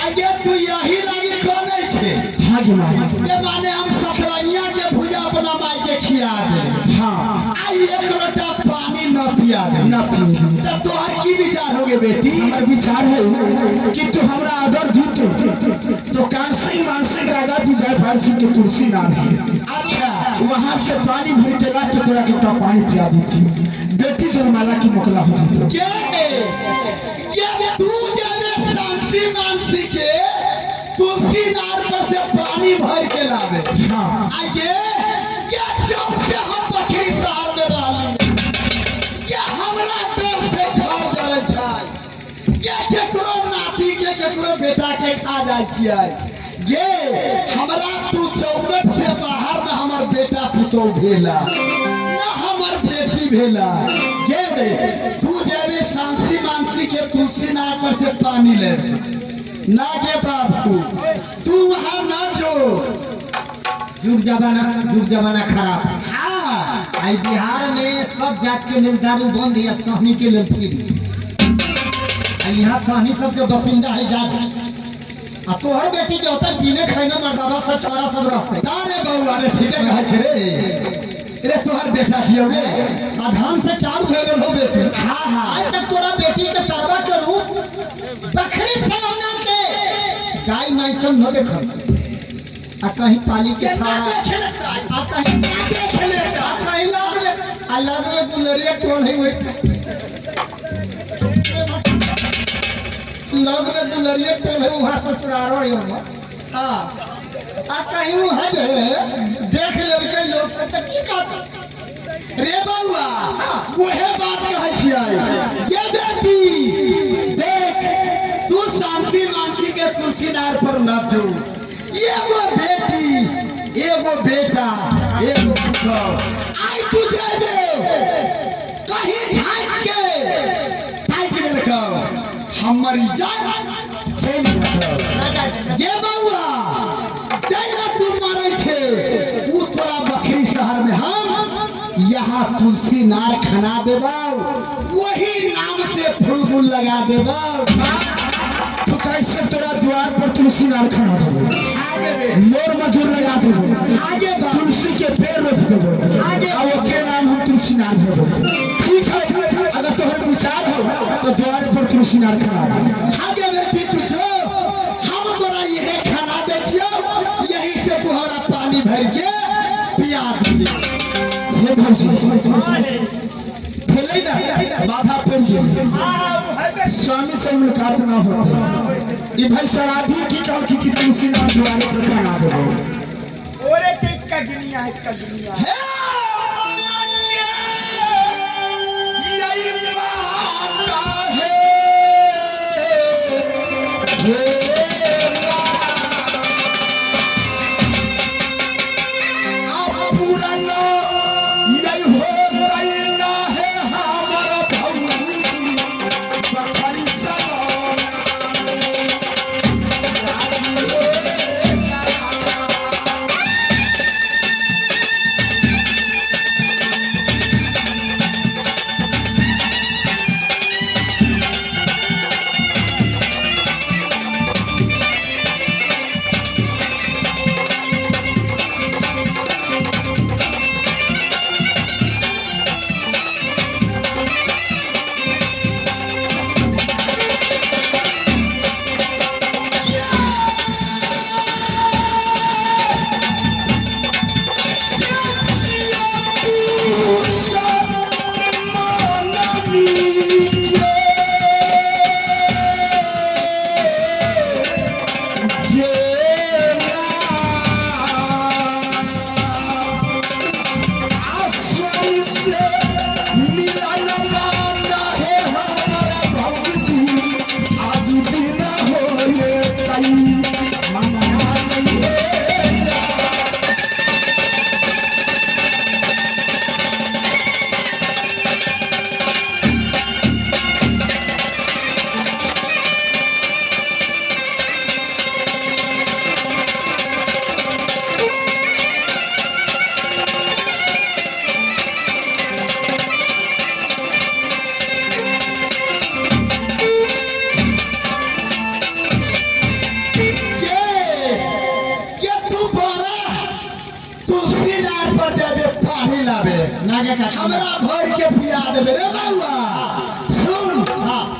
आगे तू यही लागी कोने छे हां गे माई ये माने हम सखरनिया के भूजा अपना माई के खिया दे, हाँ आ एक लोटा पानी न पिया दे, ना पी तो तोहर की विचार होगे बेटी? हमार विचार है कि तू हमरा ऑर्डर दी तो कांसी मानसिक राजा थी जय फारसी के तुलसी नाम है। अच्छा वहां से पानी भर के ला के तोरा के टॉप पानी पिया दी थी, बेटी जरमाला की मोकला होती थी। के तू जब सांसी मानसी के तुलसी नार पर से पानी भर के लावे, हाँ आगे क्या जब से हम बखरी शहर में रहली, क्या हमरा डर से घर जल जाए, क्या केकरो नाती के केकरो बेटा के खा जाए छियै, गे हमरा तू चौकट से बाहर न हमर बेटा पुतौ भेला न हमर बेटी भेला, गे तू जब सांसी मानसी के तुलसी नार पर से पानी ले ना गे बाबू, तू वहां ना जो। युग जमाना खराब है। हाँ आई बिहार में सब जात के लेल दारू बंद या सहनी के लेल फ्री। यहाँ सहनी सबके बसिंदा है ज्यादा। आ तोहर बेटी के होता पीने खाने मर्दाबा सब छोरा सब रहते। तारे बउआ रे ठीक है कहे छे रे तोहर बेटा छियो रे, आ धान से चारू भेगल हो बेटी। हाँ हाँ आज तक तोरा बेटी के तरवा के रूप बकरी सलौना के गाय माई सब न देखल। आ कहीं पाली के छाड़ा देख लेता आ कहीं देख लेता आ कहीं लग में आ लग में गुलरिया टोल है वही लग में गुलरिया टोल है वहाँ ससुरारो है वहाँ। हाँ आ कहीं वहाँ जे देख लेलकै लोग सब त की कहत रे बउआ वहे बात कहे छियै, ये बेटी देख तू सांसी मानसी के तुलसीदार पर न जो, एगो बेटी एगो बेटा एगो पुतौ, आई तू जेबे कहीं झाँक के ताकि देलकौ हमर इज्जत चल जातौ। ये बउआ जइला तू मारै छे उ तोरा बखरी शहर में हम यहाँ तुलसी नार खना देबौ, वही नाम से फूल लगा देबौ। तो कैसे तोरा द्वार पर तुलसी नार खड़ा देबो, आगे बे मोर मजूर लगा देबो, आगे बा तुलसी के पेड़ रोप देबो, आगे आ ओकरे नाम हम तुलसी नार देबो। ठीक है, अगर तोहर विचार हो तो द्वार पर तुलसी नार खड़ा दे। आगे बेटी तू जो हम तोरा यही खाना दे छियो, यही से तू हमरा पानी भर के पिया दे। हे भौजी भेलै ना बाधा पड़ गेलै, स्वामी से मुलाकात ना होते। ई भाई सराधी की कहल कि तुलसी नार द्वारे पर खड़ा देबो। ओरे टिक का दुनिया है का दुनिया हे यही बात है अब पुराना यही होता ना है हमारा भौजी बखरी सलौना। नागे का हमरा भर के पिया देबे रे बउआ। सुन,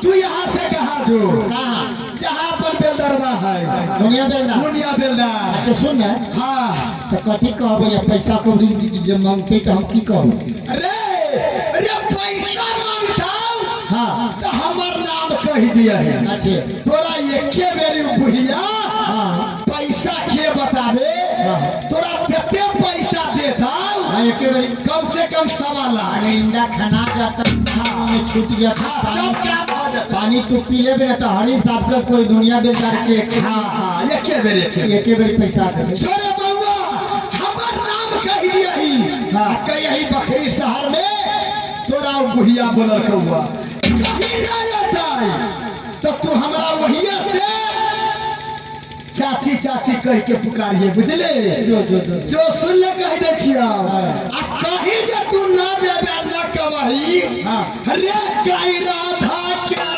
तू यहाँ से कहाँ जो कहाँ जहाँ पर बेलदरबा है, दुनिया बेलदार। मुनिया बेलदार। अच्छा सुन ना, हाँ, तो कथी कहबो या पैसा कौड़ी जे मांगते तो हम की कहब? अरे अरे पैसा मांगता हाँ तो हमर नाम कह दिया है। अच्छे तोरा एके बेरी बुढ़िया हाँ पैसा के बतावे, हाँ। तोरा कितने पैसा देता? हाँ एके बारी कम से कम 1.25 लाख। अरे इंडा खाना जाता खाना में छूट गया था। हाँ, सब क्या हो जाता? पानी तू पी ले बे तो हरी साहब का कोई दुनिया बेलदार के हाँ हाँ, एके बेरी एके बारी पैसा दे। छोरे बउआ, हमर नाम कह दिया ही। हाँ। कहीं बखरी शहर में तोरा बुढ़िया बोलर कौआ कहीं ना जाता है, तो तू हमरा वहिया से चाची चाची कह के पुकारिए, बुझले? जो सुन ले कह दे छिया। आ कहीं जे तू ना देबे ना कवही, हाँ। रे कहीं राधा क्या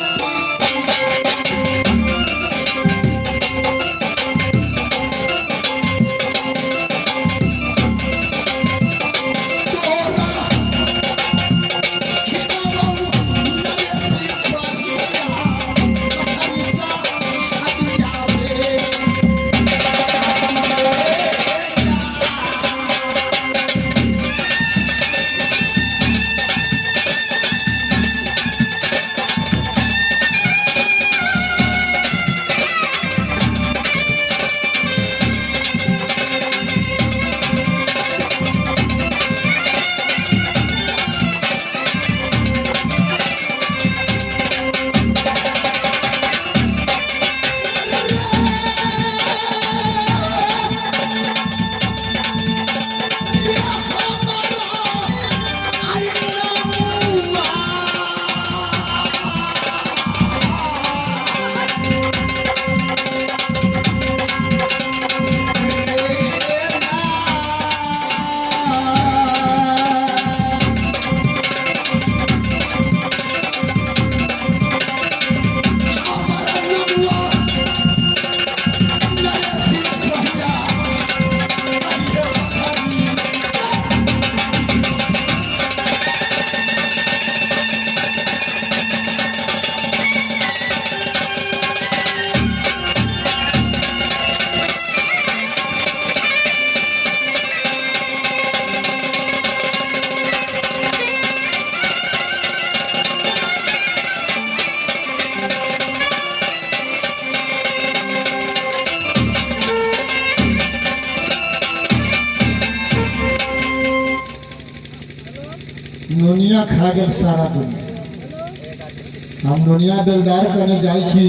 दुनिया खा गया सारा दुनिया। हम दुनिया बेलदार करने जाए छी,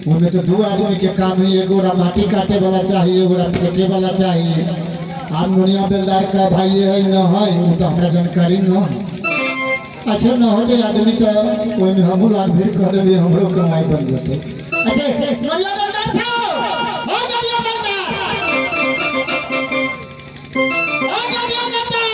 उनमें तो 2 आदमी के काम है, एगोड़ा माटी काटे वाला चाहिए, एगोड़ा फेंके वाला चाहिए। हम दुनिया बेलदार का भाई ये है न है, वो तो हमारा जानकारी न है। अच्छा न हो जाए आदमी तो ओहिमे हमहू लाभ भी कर देबे, हमरो कमाई बन जते। अच्छा दुनिया बेलदार छो, ओ दुनिया बेलदार, ओ दुनिया बेलदार।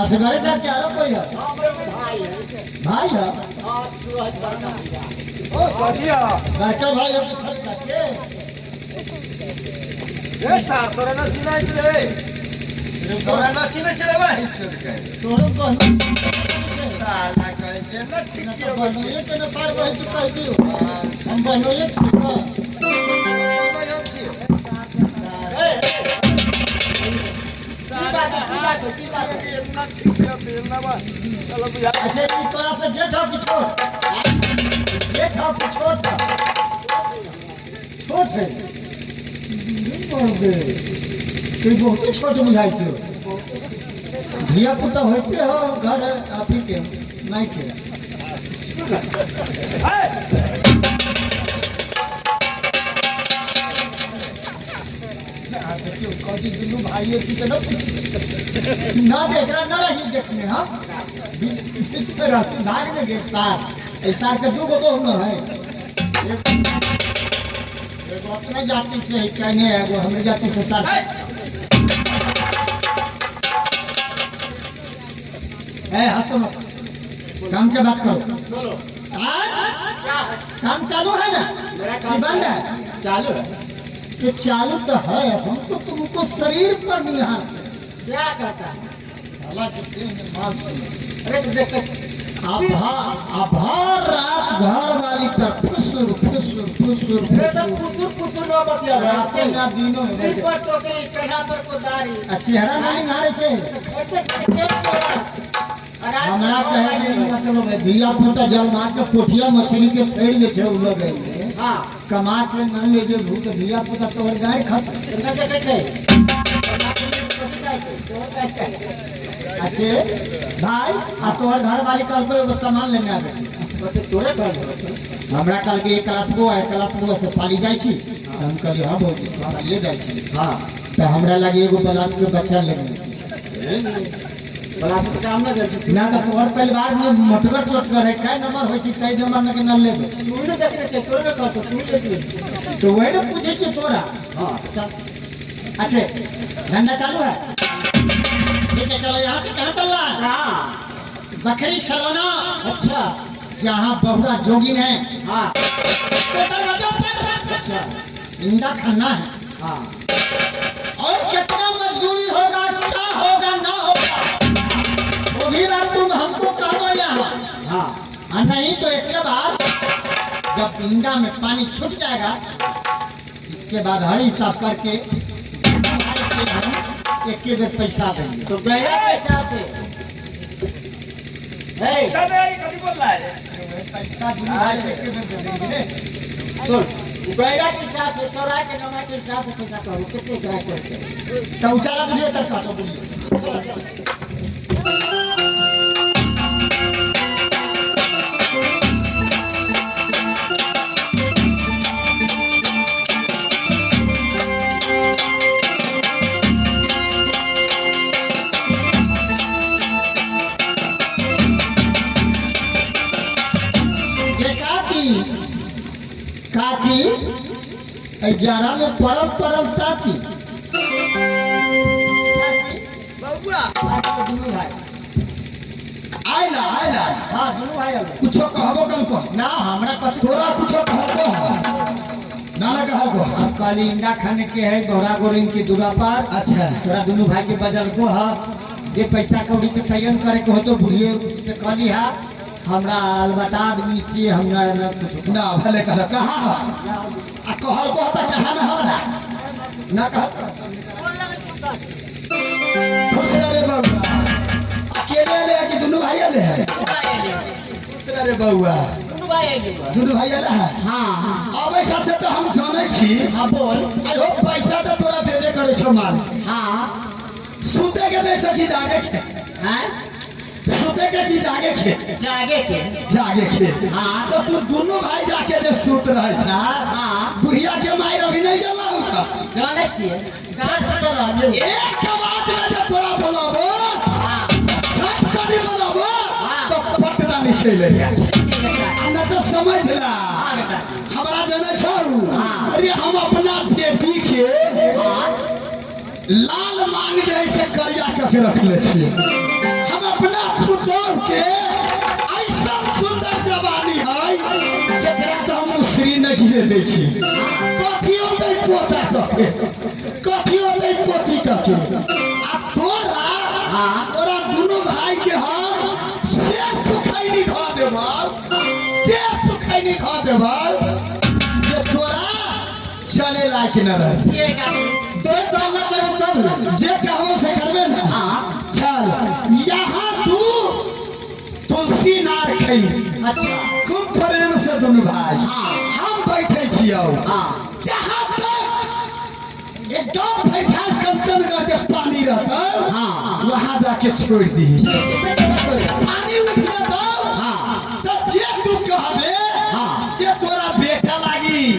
असगरे साथ चारों कोई है भाई है घर का भाई है ए सार तोरा ना चिनाई चले तोरा ना चिनाई चले भाई छोड़ के तोरो को साला कह के ना ठीक के बोल बनोए के न सार कह तू कह दियो हम बनोए छी का अच्छा ई तोरा से जेठ हो कि छोट जेठ हो कि छोट छोट है तू बहुत छोट बुझाई छो धिया पुता होते हो घर अथी के नहीं के देखियो कभी दुनू भाई थी के ना देख रहा ना रही देखने हम बीच बीच में रहते भाग में गए साथ ऐसा के दू गो न है एगो अपने जाति से है कहने है वो हमरे जाति से साथ है हंसो मत काम के बात करो आज काम चालू है ना कि बंद है चालू है ये चालू तो है हम तो तुमको शरीर पर निहार क्या करता है साला के देह में मार दो। अरे तो देख आभार रात घर वाली तर फुसुर फुसुर फुसुर अरे तो पुसुर पुसुर ना बतिया रात ना दिनों में सिर पर टोकरी कन्हा पर कोदारी चेहरा नहीं नारे छे हमरा कहे के मतलब है धिया पुता जब मार के पोठिया मछली के ठेड़ जे छे उ लगे हां कमा के नहीं ले जे भूत धिया पुता तोहर गाय खत ना देखे छे अच्छे भाई आ तोहर घर वाली कल को एगो सामान लेने आवे तो तोरे कर हमरा कल के एक क्लास बो से पाली जाय छी हम कहली हां बहुत पालिए जाय छी हां तो हमरा लगे एगो बलाच के बच्चा लेने बलास के काम ना कर ना तो तोहर परिवार में मोटगर चोटगर है कै नंबर होय छी कै नंबर न के न लेबे तू ने देखने छे तोरे कर तो तू ले ले तो वही ना पूछे छी तोरा हां चल अच्छे धंधा चालू है ठीक है चलो यहाँ से कहाँ चल रहा है हां बकरी सलोना अच्छा जहाँ बहुरा जोगिन है हां तो दरवाजा पर अच्छा इंडा खाना है हां और कितना मजदूरी होगा क्या होगा ना होगा वो भी बात तुम हमको कह दो यहाँ हां और नहीं तो एक के बाद जब इंडा में पानी छूट जाएगा इसके बाद हरी साफ करके हम एक के बेर पैसा देंगे तो गया पैसा से ए सब आई कभी बोल रहा है पैसा दुनू भाई एक के बेर दे देंगे सुन गैरा के हिसाब से चौरा के नमा के हिसाब से पैसा करो कितने किराया करते तो उचाला बुझिए तर का तो बोलिए काकी ग्यारह में पड़ल पड़ल ताकी बउआ काकी तो दुनू भाई आइला आइला हाँ दुनू भाई अब कुछो कहबो कम को ना हमरा कथी तोरा कुछो कहबो नाना कहबो हम काली इंडा खाने के है गौरा गोरिन की दूरा पर अच्छा तोरा दुनू भाई के बजल को है जे पैसा कौड़ी के तैयार करे के हो तो बुढ़िए से कहली है हमरा अलबटा आदमी छी हमरा ना कुछ ना भले कह कहां है आ कहल को त कहां में हमरा ना कह खुश रह रे बउआ अकेले ले कि दुनु भाई ले है खुश रह रे बउआ दुनु भाई ले है हां आबै साथे तो हम जानै छी हां बोल आयो पैसा तो तोरा देबे करे छो माल हां सूते के दे सकी जागे के हैं सूते के की जागे के जागे के हाँ तो तू दोनों भाई जाके दे सूत रहे था हाँ बुढ़िया के मायर अभी नहीं जला होगा जाने छिए गाछ चला एक आवाज में जब तोरा बोलाबो हां छठ दानी बोलाबो हाँ। तो पटदानी चले गया न तो समझ ला हां बेटा हमरा जाने छौ हाँ। अरे हम अपना बेटी के हां लाल मांग जैसे करिया के रख ले छिए पुतौह के ऐसा सुंदर जवानी है जकरा तो हम मुसरी न गिरे दै छी कथी होतै पोता कके कथी होतै पोती कके आ तोरा दुनू भाई के हम से सुखैनी खा देबौ से सुखैनी खा देबौ जे तोरा चले लायक न रह जे कहबो से करबे ना चल यहाँ तू तुलसी नार खैली अच्छा खूब प्रेम से दुनू भाई हम बैठे छियौ जहाँ तक एकदम फैछाल कंचनगढ़ जब पानी रहता वहाँ जाके छोड़ दी पानी उठ जाता तो